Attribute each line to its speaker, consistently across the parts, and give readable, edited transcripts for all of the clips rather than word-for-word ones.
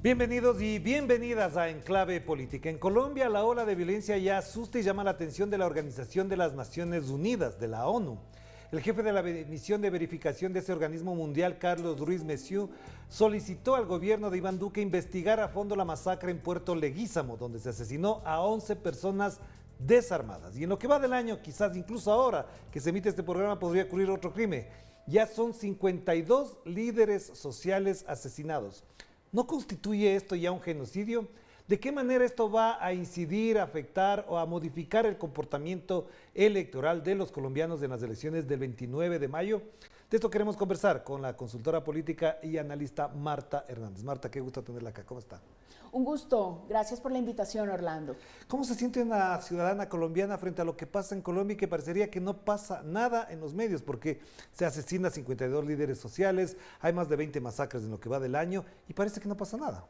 Speaker 1: Bienvenidos y bienvenidas a Enclave Política. En Colombia, la ola de violencia ya asusta y llama la atención de la Organización de las Naciones Unidas, de la ONU. El jefe de la misión de verificación de ese organismo mundial, Carlos Ruiz Messiu, solicitó al gobierno de Iván Duque investigar a fondo la masacre en Puerto Leguízamo, donde se asesinó a 11 personas desarmadas. Y en lo que va del año, quizás incluso ahora que se emite este programa, podría ocurrir otro crimen. Ya son 52 líderes sociales asesinados. ¿No constituye esto ya un genocidio? ¿De qué manera esto va a incidir, a afectar o a modificar el comportamiento electoral de los colombianos en las elecciones del 29 de mayo? De esto queremos conversar con la consultora política y analista Marta Hernández. Marta, qué gusto tenerla acá. ¿Cómo está?
Speaker 2: Un gusto. Gracias por la invitación, Orlando.
Speaker 1: ¿Cómo se siente una ciudadana colombiana frente a lo que pasa en Colombia y que parecería que no pasa nada en los medios? Porque se asesina a 52 líderes sociales, hay más de 20 masacres en lo que va del año y parece que no pasa nada.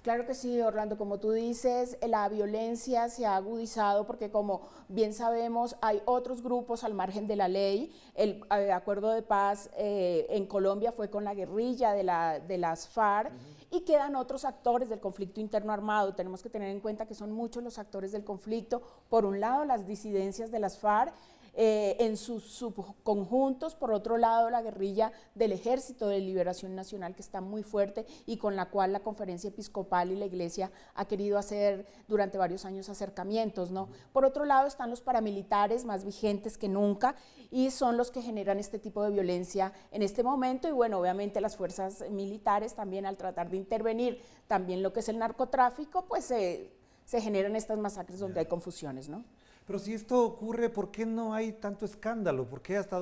Speaker 2: Claro que sí, Orlando, como tú dices, la violencia se ha agudizado porque, como bien sabemos, hay otros grupos al margen de la ley. El acuerdo de paz en Colombia fue con la guerrilla de las FARC y quedan otros actores del conflicto interno armado. Tenemos que tener en cuenta que son muchos los actores del conflicto. Por un lado, las disidencias de las FARC, en sus subconjuntos, por otro lado la guerrilla del Ejército de Liberación Nacional, que está muy fuerte y con la cual la Conferencia Episcopal y la Iglesia ha querido hacer durante varios años acercamientos, ¿no? Por otro lado están los paramilitares, más vigentes que nunca, y son los que generan este tipo de violencia en este momento. Y bueno, obviamente las fuerzas militares también, al tratar de intervenir también lo que es el narcotráfico, pues se generan estas masacres donde hay confusiones, ¿no?
Speaker 1: Pero si esto ocurre, ¿por qué no hay tanto escándalo? ¿Por qué hasta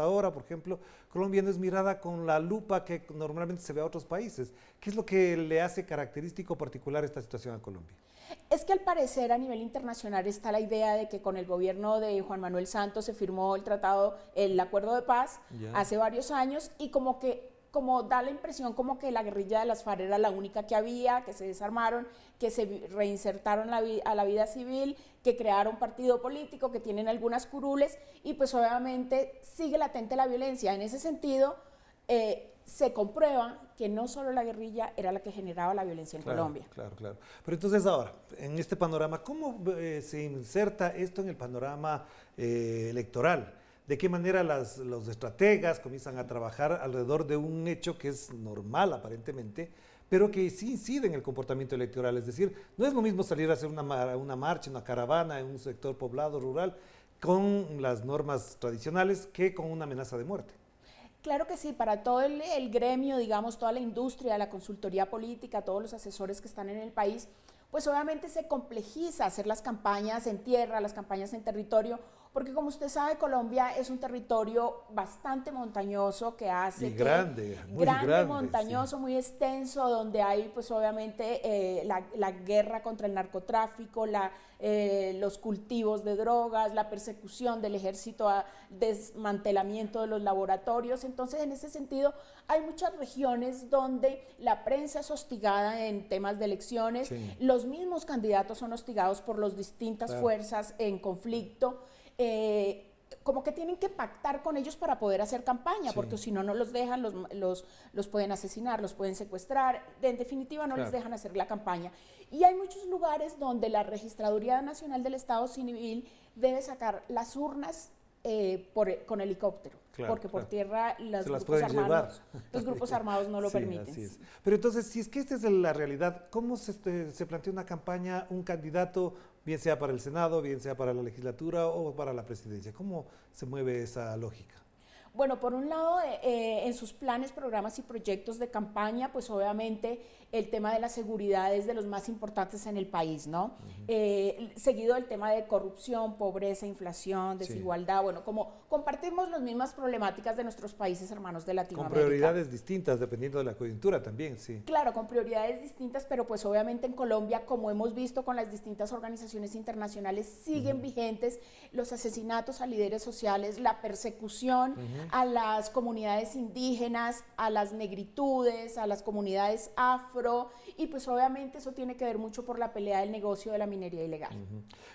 Speaker 1: ahora, por ejemplo, Colombia no es mirada con la lupa que normalmente se ve a otros países? ¿Qué es lo que le hace característico particular esta situación a Colombia?
Speaker 2: Es que al parecer a nivel internacional está la idea de que con el gobierno de Juan Manuel Santos se firmó el acuerdo de paz hace varios años, y como da la impresión como que la guerrilla de las FARC era la única que había, que se desarmaron, que se reinsertaron a la vida civil, que crearon partido político, que tienen algunas curules, y pues obviamente sigue latente la violencia. En ese sentido, se comprueba que no solo la guerrilla era la que generaba la violencia en Colombia.
Speaker 1: Claro. Pero entonces ahora, en este panorama, ¿cómo se inserta esto en el panorama electoral? ¿De qué manera los estrategas comienzan a trabajar alrededor de un hecho que es normal aparentemente, pero que sí incide en el comportamiento electoral? Es decir, no es lo mismo salir a hacer una marcha, una caravana en un sector poblado, rural, con las normas tradicionales que con una amenaza de muerte.
Speaker 2: Claro que sí, para todo el gremio, digamos, toda la industria, la consultoría política, todos los asesores que están en el país, pues obviamente se complejiza hacer las campañas en tierra, las campañas en territorio, porque como usted sabe, Colombia es un territorio bastante montañoso que hace
Speaker 1: grande,
Speaker 2: montañoso, sí, muy extenso, donde hay pues obviamente la guerra contra el narcotráfico, los cultivos de drogas, la persecución del ejército, desmantelamiento de los laboratorios. Entonces, en ese sentido, hay muchas regiones donde la prensa es hostigada en temas de elecciones, sí, los mismos candidatos son hostigados por las distintas fuerzas en conflicto. Como que tienen que pactar con ellos para poder hacer campaña, sí, porque si no, no los dejan, los pueden asesinar, los pueden secuestrar, en definitiva no les dejan hacer la campaña. Y hay muchos lugares donde la Registraduría Nacional del Estado Civil debe sacar las urnas con helicóptero, porque por tierra los grupos armados no lo permiten.
Speaker 1: Así es. Pero entonces, si es que esta es la realidad, ¿cómo se plantea una campaña, un candidato, bien sea para el Senado, bien sea para la legislatura o para la presidencia? ¿Cómo se mueve esa lógica?
Speaker 2: Bueno, por un lado, en sus planes, programas y proyectos de campaña, pues obviamente el tema de la seguridad es de los más importantes en el país, ¿no? Seguido el tema de corrupción, pobreza, inflación, desigualdad, sí, bueno, como compartimos las mismas problemáticas de nuestros países hermanos de Latinoamérica.
Speaker 1: Con prioridades distintas, dependiendo de la coyuntura también, sí.
Speaker 2: Claro, con prioridades distintas, pero pues obviamente en Colombia, como hemos visto con las distintas organizaciones internacionales, siguen vigentes los asesinatos a líderes sociales, la persecución a las comunidades indígenas, a las negritudes, a las comunidades afro, y pues obviamente eso tiene que ver mucho por la pelea del negocio de la minería ilegal.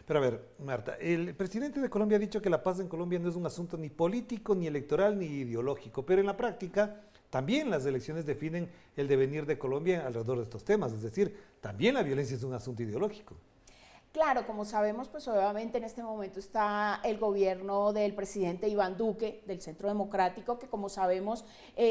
Speaker 1: Pero a ver, Marta, el presidente de Colombia ha dicho que la paz en Colombia no es un asunto ni político, ni electoral, ni ideológico, pero en la práctica también las elecciones definen el devenir de Colombia alrededor de estos temas, es decir, también la violencia es un asunto ideológico.
Speaker 2: Claro, como sabemos, pues obviamente en este momento está el gobierno del presidente Iván Duque, del Centro Democrático, que como sabemos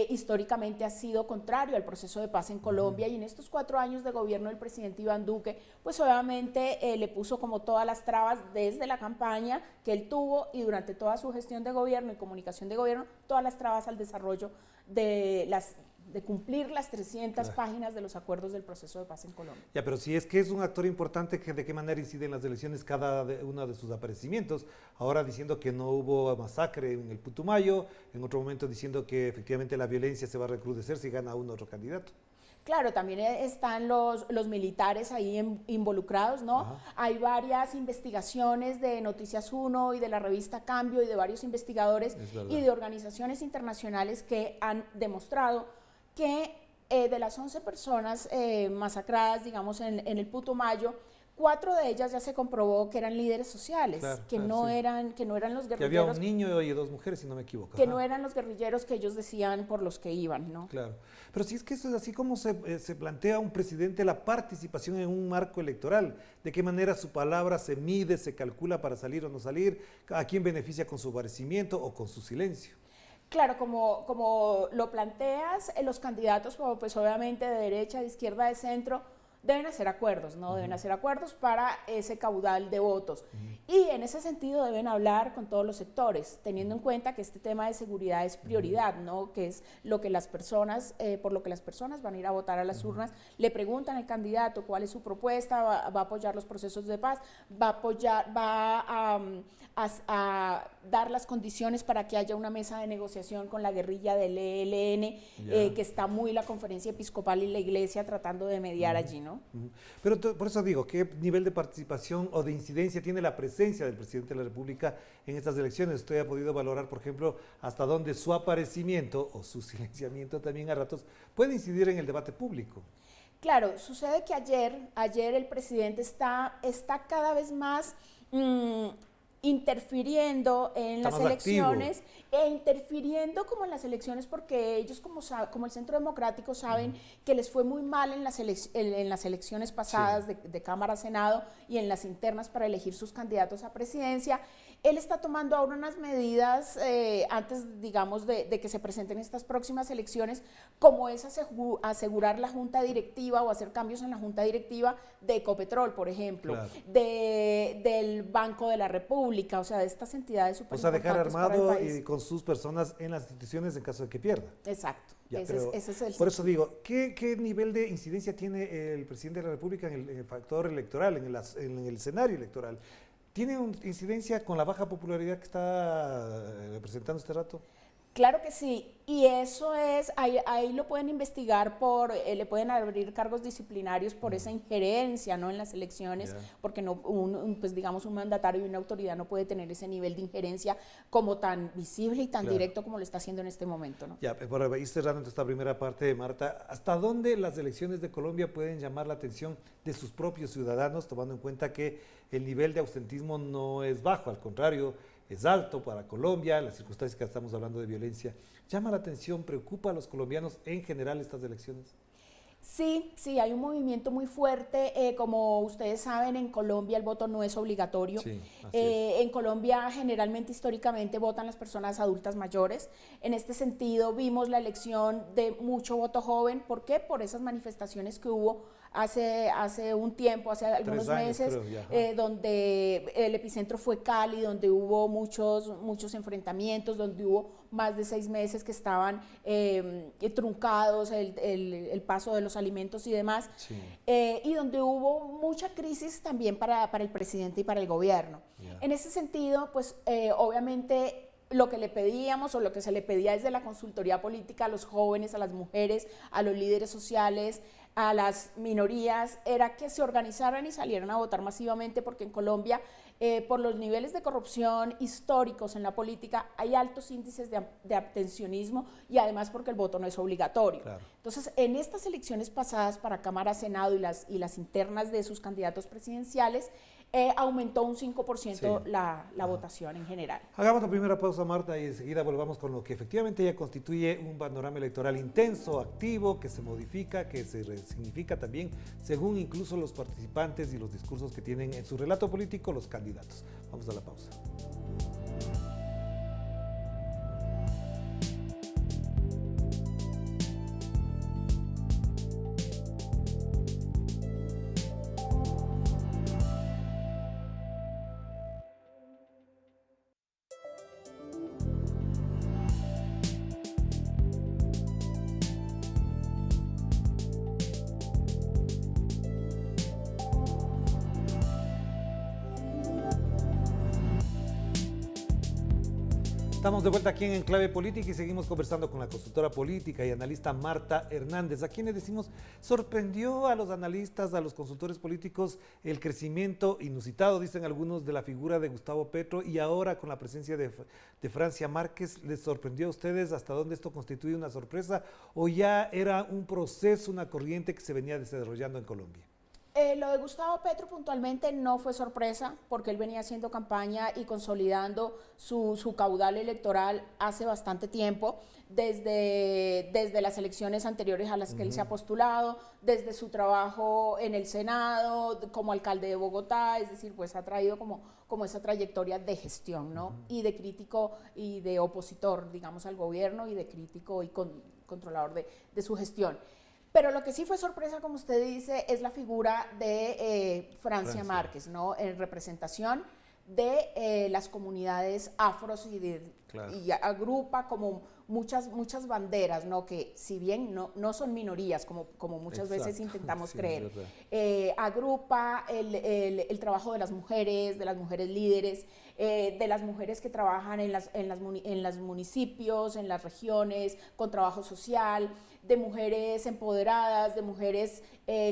Speaker 2: históricamente ha sido contrario al proceso de paz en Colombia, y en estos 4 años de gobierno del presidente Iván Duque, pues obviamente le puso como todas las trabas desde la campaña que él tuvo y durante toda su gestión de gobierno y comunicación de gobierno, todas las trabas al desarrollo de cumplir las 300 páginas de los acuerdos del proceso de paz en Colombia.
Speaker 1: Ya, pero si es que es un actor importante, ¿de qué manera incide en las elecciones cada uno de sus aparecimientos? Ahora diciendo que no hubo masacre en el Putumayo, en otro momento diciendo que efectivamente la violencia se va a recrudecer si gana uno otro candidato.
Speaker 2: Claro, también están los militares ahí involucrados, ¿no? Ajá. Hay varias investigaciones de Noticias 1 y de la revista Cambio y de varios investigadores y de organizaciones internacionales que han demostrado que de las 11 personas masacradas, digamos, en el Putumayo, 4 de ellas ya se comprobó que eran líderes sociales,
Speaker 1: claro,
Speaker 2: que no eran los guerrilleros.
Speaker 1: Que había un niño y 2 mujeres, si no me equivoco.
Speaker 2: Que no eran los guerrilleros que ellos decían por los que iban, ¿no?
Speaker 1: Claro, pero si es que eso es así como se plantea un presidente la participación en un marco electoral, de qué manera su palabra se mide, se calcula para salir o no salir, a quién beneficia con su aparecimiento o con su silencio.
Speaker 2: Claro, como lo planteas, los candidatos, pues obviamente de derecha, de izquierda, de centro, deben hacer acuerdos, ¿no? Deben hacer acuerdos para ese caudal de votos. Y en ese sentido deben hablar con todos los sectores, teniendo en cuenta que este tema de seguridad es prioridad, ¿no? Que es lo que las personas, por lo que las personas van a ir a votar a las urnas, le preguntan al candidato cuál es su propuesta, va a apoyar los procesos de paz, va a dar las condiciones para que haya una mesa de negociación con la guerrilla del ELN, que está muy la conferencia episcopal y la iglesia tratando de mediar allí, ¿no?
Speaker 1: Pero por eso digo, ¿qué nivel de participación o de incidencia tiene la presencia del presidente de la República en estas elecciones? ¿Usted ha podido valorar, por ejemplo, hasta dónde su aparecimiento o su silenciamiento también a ratos puede incidir en el debate público?
Speaker 2: Claro, sucede que ayer el presidente está cada vez más interfiriendo en las elecciones e interfiriendo como en las elecciones porque ellos como el Centro Democrático saben que les fue muy mal en las elecciones pasadas de Cámara, Senado y en las internas para elegir sus candidatos a presidencia. Él está tomando ahora unas medidas antes, digamos, de que se presenten estas próximas elecciones, como es asegurar la junta directiva o hacer cambios en la junta directiva de Ecopetrol, por ejemplo, claro, del Banco de la República, o sea, de estas entidades súper importantes.
Speaker 1: O sea, dejar armado y con sus personas en las instituciones en caso de que pierda.
Speaker 2: Exacto.
Speaker 1: Ya,
Speaker 2: ese es el
Speaker 1: por eso digo, ¿qué nivel de incidencia tiene el presidente de la República en el factor electoral, en el escenario electoral? ¿Tiene incidencia con la baja popularidad que está representando este rato?
Speaker 2: Claro que sí, y eso es, ahí lo pueden investigar le pueden abrir cargos disciplinarios por esa injerencia, ¿no? En las elecciones, porque no, pues digamos un mandatario y una autoridad no puede tener ese nivel de injerencia como tan visible y tan directo como lo está haciendo en este momento, ¿no?
Speaker 1: Ya, para ir cerrando esta primera parte, Marta, ¿hasta dónde las elecciones de Colombia pueden llamar la atención de sus propios ciudadanos, tomando en cuenta que el nivel de ausentismo no es bajo, al contrario, es alto para Colombia, las circunstancias que estamos hablando de violencia? ¿Llama la atención, preocupa a los colombianos en general estas elecciones?
Speaker 2: Sí, hay un movimiento muy fuerte. Como ustedes saben, en Colombia el voto no es obligatorio. Sí, en Colombia generalmente, históricamente, votan las personas adultas mayores. En este sentido, vimos la elección de mucho voto joven. ¿Por qué? Por esas manifestaciones que hubo hace un tiempo, hace algunos meses, donde el epicentro fue Cali, donde hubo muchos enfrentamientos, donde hubo más de 6 meses que estaban truncados el paso de los alimentos y demás, y donde hubo mucha crisis también para el presidente y para el gobierno. En ese sentido, pues obviamente lo que le pedíamos o lo que se le pedía desde la consultoría política a los jóvenes, a las mujeres, a los líderes sociales, a las minorías, era que se organizaran y salieran a votar masivamente, porque en Colombia, por los niveles de corrupción históricos en la política, hay altos índices de abstencionismo y además porque el voto no es obligatorio. Claro. Entonces, en estas elecciones pasadas para Cámara, Senado y las internas de sus candidatos presidenciales, aumentó un 5%
Speaker 1: Sí.
Speaker 2: la votación en general.
Speaker 1: Hagamos la primera pausa, Marta, y enseguida volvamos con lo que efectivamente ya constituye un panorama electoral intenso, activo, que se modifica, que se resignifica también, según incluso los participantes y los discursos que tienen en su relato político los candidatos. Vamos a la pausa. Estamos de vuelta aquí en Enclave Política y seguimos conversando con la consultora política y analista Marta Hernández, a quienes decimos, sorprendió a los analistas, a los consultores políticos, el crecimiento inusitado, dicen algunos, de la figura de Gustavo Petro, y ahora con la presencia de Francia Márquez. ¿Les sorprendió a ustedes hasta dónde esto constituye una sorpresa o ya era un proceso, una corriente que se venía desarrollando en Colombia?
Speaker 2: Lo de Gustavo Petro puntualmente no fue sorpresa porque él venía haciendo campaña y consolidando su caudal electoral hace bastante tiempo, desde las elecciones anteriores a las que él se ha postulado, desde su trabajo en el Senado, como alcalde de Bogotá, es decir, pues ha traído como esa trayectoria de gestión, ¿no? Y de crítico y de opositor, digamos, al gobierno y de crítico y controlador de su gestión. Pero lo que sí fue sorpresa, como usted dice, es la figura de Francia Márquez, ¿no? En representación de las comunidades afros
Speaker 1: Claro.
Speaker 2: y agrupa como muchas banderas, ¿no? Que si bien no son minorías, como muchas veces intentamos
Speaker 1: Sí,
Speaker 2: creer,
Speaker 1: es
Speaker 2: agrupa el trabajo de las mujeres líderes, de las mujeres que trabajan en los municipios, en las regiones, con trabajo social, de mujeres empoderadas, de mujeres,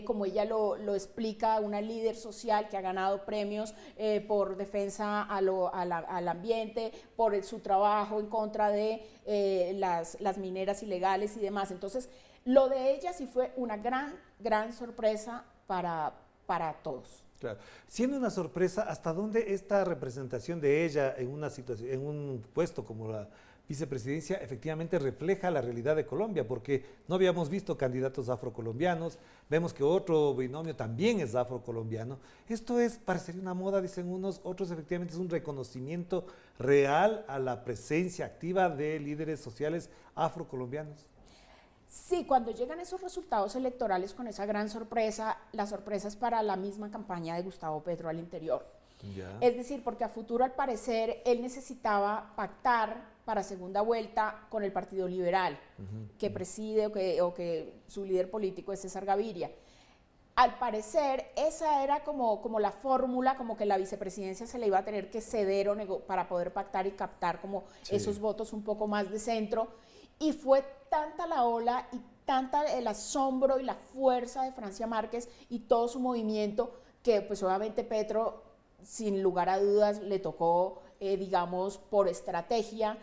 Speaker 2: como ella lo explica, una líder social que ha ganado premios por defensa al ambiente, por su trabajo en contra de las mineras ilegales y demás. Entonces, lo de ella sí fue una gran sorpresa para todos.
Speaker 1: Claro. Siendo una sorpresa, ¿hasta dónde esta representación de ella en una situación, en un puesto como la vicepresidencia efectivamente refleja la realidad de Colombia? Porque no habíamos visto candidatos afrocolombianos, vemos que otro binomio también es afrocolombiano. Esto parecería una moda, dicen unos, otros efectivamente es un reconocimiento real a la presencia activa de líderes sociales afrocolombianos.
Speaker 2: Sí, cuando llegan esos resultados electorales con esa gran sorpresa, la sorpresa es para la misma campaña de Gustavo Petro al interior.
Speaker 1: Ya.
Speaker 2: Es decir, porque a futuro, al parecer, él necesitaba pactar para segunda vuelta con el Partido Liberal, que preside o que su líder político es César Gaviria. Al parecer, esa era como la fórmula, como que la vicepresidencia se le iba a tener que ceder para poder pactar y captar como esos votos un poco más de centro. Y fue tanta la ola y tanta el asombro y la fuerza de Francia Márquez y todo su movimiento que pues obviamente Petro, sin lugar a dudas, le tocó, digamos, por estrategia,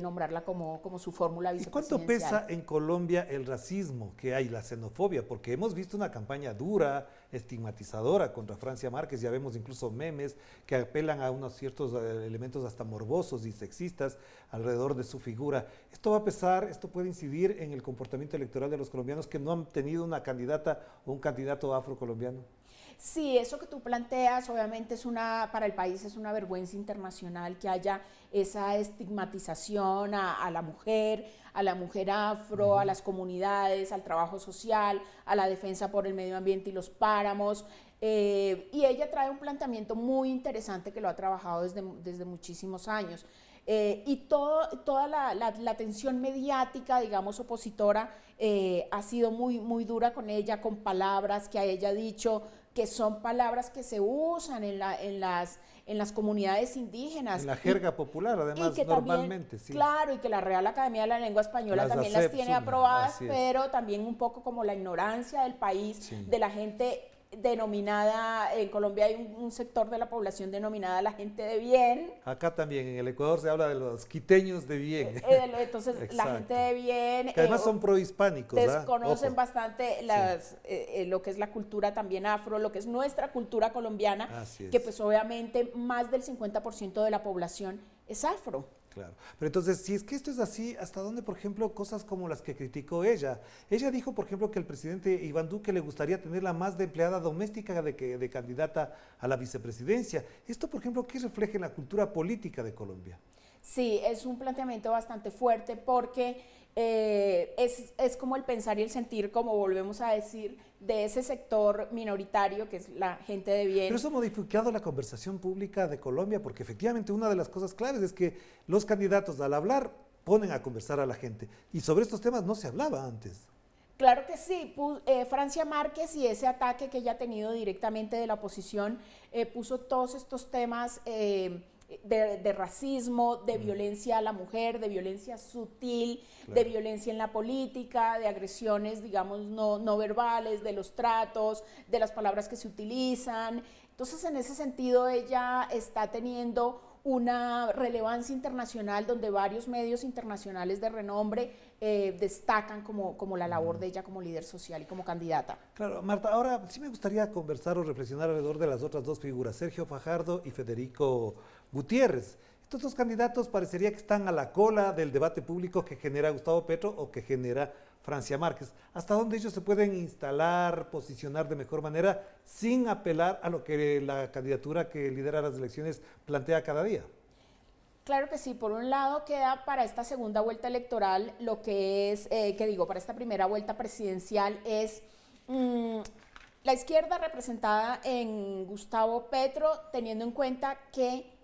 Speaker 2: nombrarla como su fórmula
Speaker 1: ¿Y cuánto
Speaker 2: vicepresidencial.
Speaker 1: pesa en Colombia el racismo que hay, la xenofobia? Porque hemos visto una campaña dura, estigmatizadora contra Francia Márquez, ya vemos incluso memes que apelan a unos ciertos elementos hasta morbosos y sexistas alrededor de su figura. ¿Esto va a pesar, esto puede incidir en el comportamiento electoral de los colombianos que no han tenido una candidata o un candidato afrocolombiano?
Speaker 2: Sí, eso que tú planteas obviamente para el país es una vergüenza internacional que haya esa estigmatización a la mujer afro, a las comunidades, al trabajo social, a la defensa por el medio ambiente y los páramos. Y ella trae un planteamiento muy interesante que lo ha trabajado desde muchísimos años. Y toda la tensión mediática, digamos, opositora, ha sido muy dura con ella, con palabras que ella ha dicho, que son palabras que se usan en las comunidades indígenas.
Speaker 1: En la jerga popular, además, normalmente, sí.
Speaker 2: Claro, y que la Real Academia de la Lengua Española también las tiene aprobadas, pero también un poco como la ignorancia del país, de la gente denominada, en Colombia hay un sector de la población denominada la gente de bien.
Speaker 1: Acá también, en el Ecuador se habla de los quiteños de bien.
Speaker 2: Entonces, la gente de bien...
Speaker 1: Que además son prohispánicos.
Speaker 2: Desconocen bastante lo que es la cultura también afro, lo que es nuestra cultura colombiana, que pues obviamente más del 50% de la población es afro.
Speaker 1: Claro, pero entonces, si es que esto es así, ¿hasta dónde, por ejemplo, cosas como las que criticó ella? Ella dijo, por ejemplo, que el presidente Iván Duque le gustaría tenerla más de empleada doméstica de candidata a la vicepresidencia. Esto, por ejemplo, ¿qué refleja en la cultura política de Colombia?
Speaker 2: Sí, es un planteamiento bastante fuerte porque es como el pensar y el sentir, como volvemos a decir, de ese sector minoritario que es la gente de bien.
Speaker 1: Pero eso ha modificado la conversación pública de Colombia, porque efectivamente una de las cosas claves es que los candidatos al hablar ponen a conversar a la gente, y sobre estos temas no se hablaba antes.
Speaker 2: Claro que sí, Francia Márquez y ese ataque que ella ha tenido directamente de la oposición puso todos estos temas de racismo, de violencia a la mujer, de violencia sutil, de violencia en la política, de agresiones, digamos, no verbales, de los tratos, de las palabras que se utilizan. Entonces, en ese sentido, ella está teniendo una relevancia internacional donde varios medios internacionales de renombre destacan como la labor de ella como líder social y como candidata.
Speaker 1: Claro, Marta, ahora sí me gustaría conversar o reflexionar alrededor de las otras dos figuras, Sergio Fajardo y Federico Gutiérrez. Estos dos candidatos parecería que están a la cola del debate público que genera Gustavo Petro o que genera Francia Márquez. ¿Hasta dónde ellos se pueden instalar, posicionar de mejor manera sin apelar a lo que la candidatura que lidera las elecciones plantea cada día?
Speaker 2: Claro que sí, por un lado queda para esta segunda vuelta electoral lo que es, para esta primera vuelta presidencial es la izquierda representada en Gustavo Petro, teniendo en cuenta que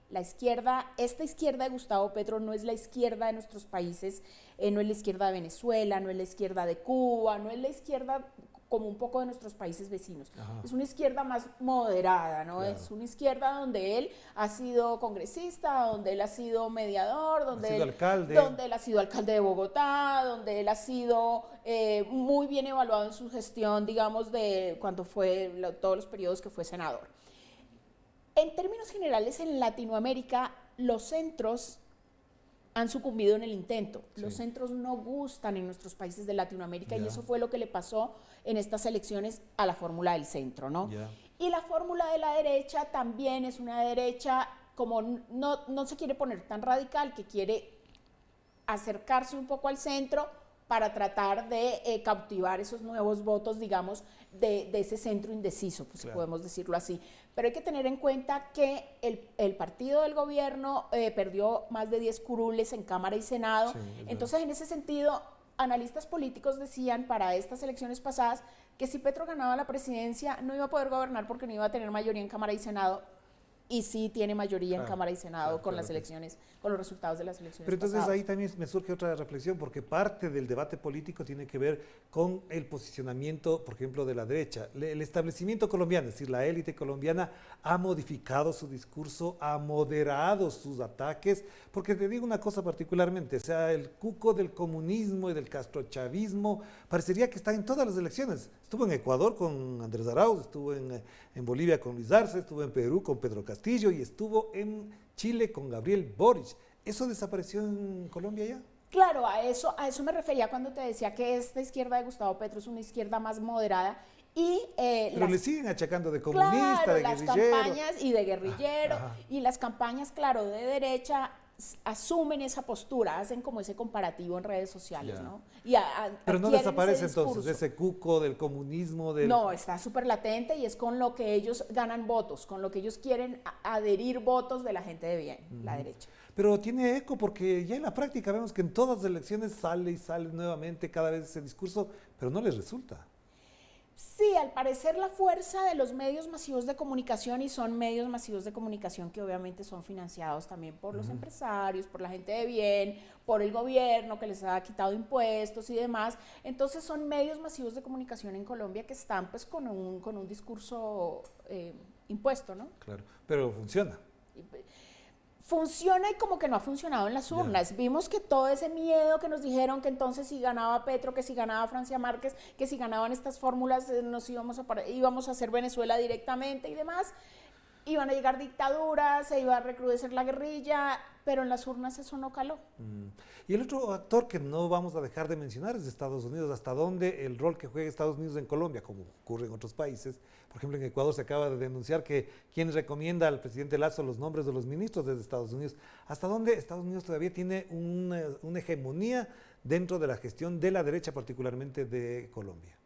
Speaker 2: esta izquierda de Gustavo Petro no es la izquierda de nuestros países, no es la izquierda de Venezuela, no es la izquierda de Cuba, no es la izquierda como un poco de nuestros países vecinos. Ajá. Es una izquierda más moderada, ¿no? Claro. Es una izquierda donde él ha sido congresista, donde él ha sido mediador, donde él ha sido alcalde de Bogotá, donde él ha sido muy bien evaluado en su gestión, digamos, de cuando fue todos los periodos que fue senador. En términos generales, en Latinoamérica, los centros han sucumbido en el intento. Sí. Los centros no gustan en nuestros países de Latinoamérica y eso fue lo que le pasó en estas elecciones a la fórmula del centro, ¿no? Y la fórmula de la derecha también es una derecha como no se quiere poner tan radical, que quiere acercarse un poco al centro para tratar de cautivar esos nuevos votos, digamos, de ese centro indeciso, pues claro, podemos decirlo así. Pero hay que tener en cuenta que el partido del gobierno perdió más de 10 curules en Cámara y Senado. Sí, entonces, en ese sentido, analistas políticos decían para estas elecciones pasadas que si Petro ganaba la presidencia no iba a poder gobernar porque no iba a tener mayoría en Cámara y Senado. Y sí tiene mayoría en Cámara y Senado con las elecciones, con los resultados de las elecciones.
Speaker 1: Pero entonces
Speaker 2: pasadas.
Speaker 1: Ahí también me surge otra reflexión, porque parte del debate político tiene que ver con el posicionamiento, por ejemplo, de la derecha. El establecimiento colombiano, es decir, la élite colombiana, ha modificado su discurso, ha moderado sus ataques, porque te digo una cosa particularmente, o sea, el cuco del comunismo y del castrochavismo parecería que está en todas las elecciones. Estuvo en Ecuador con Andrés Arauz, estuvo en Bolivia con Luis Arce, estuvo en Perú con Pedro Castillo y estuvo en Chile con Gabriel Boric. ¿Eso desapareció en Colombia ya?
Speaker 2: Claro, a eso me refería cuando te decía que esta izquierda de Gustavo Petro es una izquierda más moderada y...
Speaker 1: Pero le siguen achacando de comunista, claro, de guerrillero.
Speaker 2: Las campañas y de guerrillero y las campañas, claro, de derecha asumen esa postura, hacen como ese comparativo en redes sociales, ¿no?
Speaker 1: Pero no desaparece entonces ese cuco del comunismo.
Speaker 2: No, está súper latente y es con lo que ellos ganan votos, con lo que ellos quieren adherir votos de la gente de bien, la derecha.
Speaker 1: Pero tiene eco porque ya en la práctica vemos que en todas las elecciones sale y sale nuevamente cada vez ese discurso, pero no les resulta.
Speaker 2: Sí, al parecer la fuerza de los medios masivos de comunicación, y son medios masivos de comunicación que obviamente son financiados también por los empresarios, por la gente de bien, por el gobierno que les ha quitado impuestos y demás. Entonces son medios masivos de comunicación en Colombia que están pues con un discurso impuesto, ¿no?
Speaker 1: Claro, pero funciona.
Speaker 2: funciona y como que no ha funcionado en las urnas. Vimos que todo ese miedo que nos dijeron que entonces si ganaba Petro, que si ganaba Francia Márquez, que si ganaban estas fórmulas nos íbamos a hacer Venezuela directamente y demás, iban a llegar dictaduras, se iba a recrudecer la guerrilla, pero en las urnas eso no caló.
Speaker 1: Y el otro actor que no vamos a dejar de mencionar es Estados Unidos. ¿Hasta dónde el rol que juega Estados Unidos en Colombia, como ocurre en otros países? Por ejemplo, en Ecuador se acaba de denunciar que quien recomienda al presidente Lazo los nombres de los ministros desde Estados Unidos. ¿Hasta dónde Estados Unidos todavía tiene una hegemonía dentro de la gestión de la derecha, particularmente de Colombia?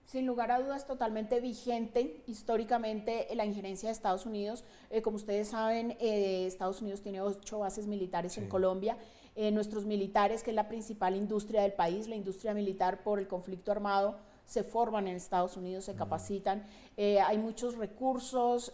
Speaker 2: Sin lugar a dudas, totalmente vigente históricamente la injerencia de Estados Unidos. Como ustedes saben, Estados Unidos tiene 8 bases militares en Colombia. Nuestros militares, que es la principal industria del país, la industria militar por el conflicto armado, se forman en Estados Unidos, se capacitan. Hay muchos recursos,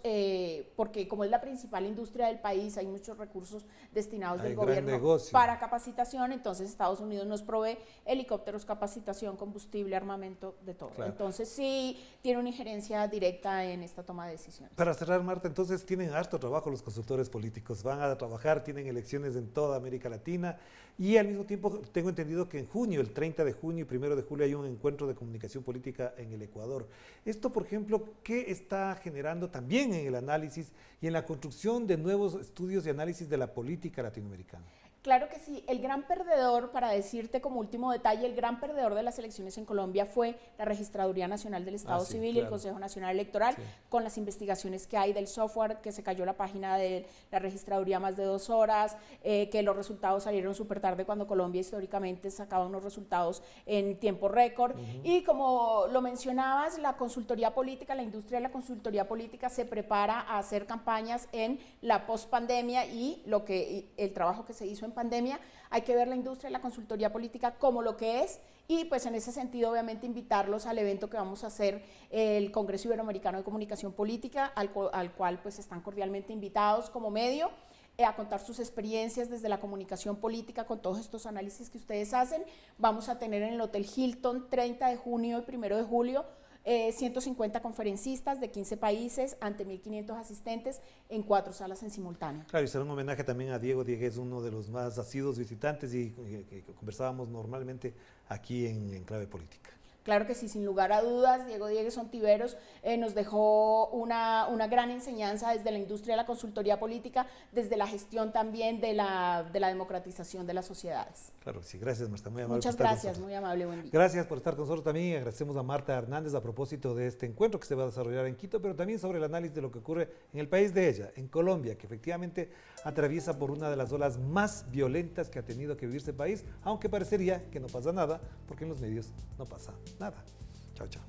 Speaker 2: porque como es la principal industria del país, hay muchos recursos destinados del gobierno para capacitación. Entonces Estados Unidos nos provee helicópteros, capacitación, combustible, armamento, de todo. Claro. Entonces sí tiene una injerencia directa en esta toma de decisiones.
Speaker 1: Para cerrar, Marta, entonces tienen harto trabajo los consultores políticos, van a trabajar, tienen elecciones en toda América Latina y al mismo tiempo tengo entendido que en junio, el 30 de junio y 1 de julio hay un encuentro de comunicación política en el Ecuador. Esto, por ejemplo, ¿qué está generando también en el análisis y en la construcción de nuevos estudios y análisis de la política latinoamericana?
Speaker 2: Claro que sí. El gran perdedor, para decirte como último detalle, el gran perdedor de las elecciones en Colombia fue la Registraduría Nacional del Estado Civil y el Consejo Nacional Electoral, con las investigaciones que hay del software, que se cayó la página de la Registraduría más de 2 horas, que los resultados salieron súper tarde cuando Colombia históricamente sacaba unos resultados en tiempo récord. Y como lo mencionabas, la consultoría política, la industria de la consultoría política se prepara a hacer campañas en la pospandemia y el trabajo que se hizo en pandemia. Hay que ver la industria de la consultoría política como lo que es y pues en ese sentido obviamente invitarlos al evento que vamos a hacer, el Congreso Iberoamericano de Comunicación Política, al cual pues están cordialmente invitados como medio a contar sus experiencias desde la comunicación política con todos estos análisis que ustedes hacen. Vamos a tener en el Hotel Hilton 30 de junio y 1 de julio 150 conferencistas de 15 países ante 1.500 asistentes en 4 salas en simultáneo.
Speaker 1: Claro, y será un homenaje también a Diego. Diego es uno de los más asiduos visitantes y que conversábamos normalmente aquí en Clave Política.
Speaker 2: Claro que sí, sin lugar a dudas, Diego Diegues Ontiveros nos dejó una gran enseñanza desde la industria de la consultoría política, desde la gestión también de la democratización de las sociedades.
Speaker 1: Claro, sí, gracias Marta, muy amable.
Speaker 2: Muchas gracias, muy amable, buen día.
Speaker 1: Gracias por estar con nosotros también y agradecemos a Marta Hernández a propósito de este encuentro que se va a desarrollar en Quito, pero también sobre el análisis de lo que ocurre en el país de ella, en Colombia, que efectivamente atraviesa por una de las olas más violentas que ha tenido que vivirse el país, aunque parecería que no pasa nada, porque en los medios no pasa nada. Chao, chao.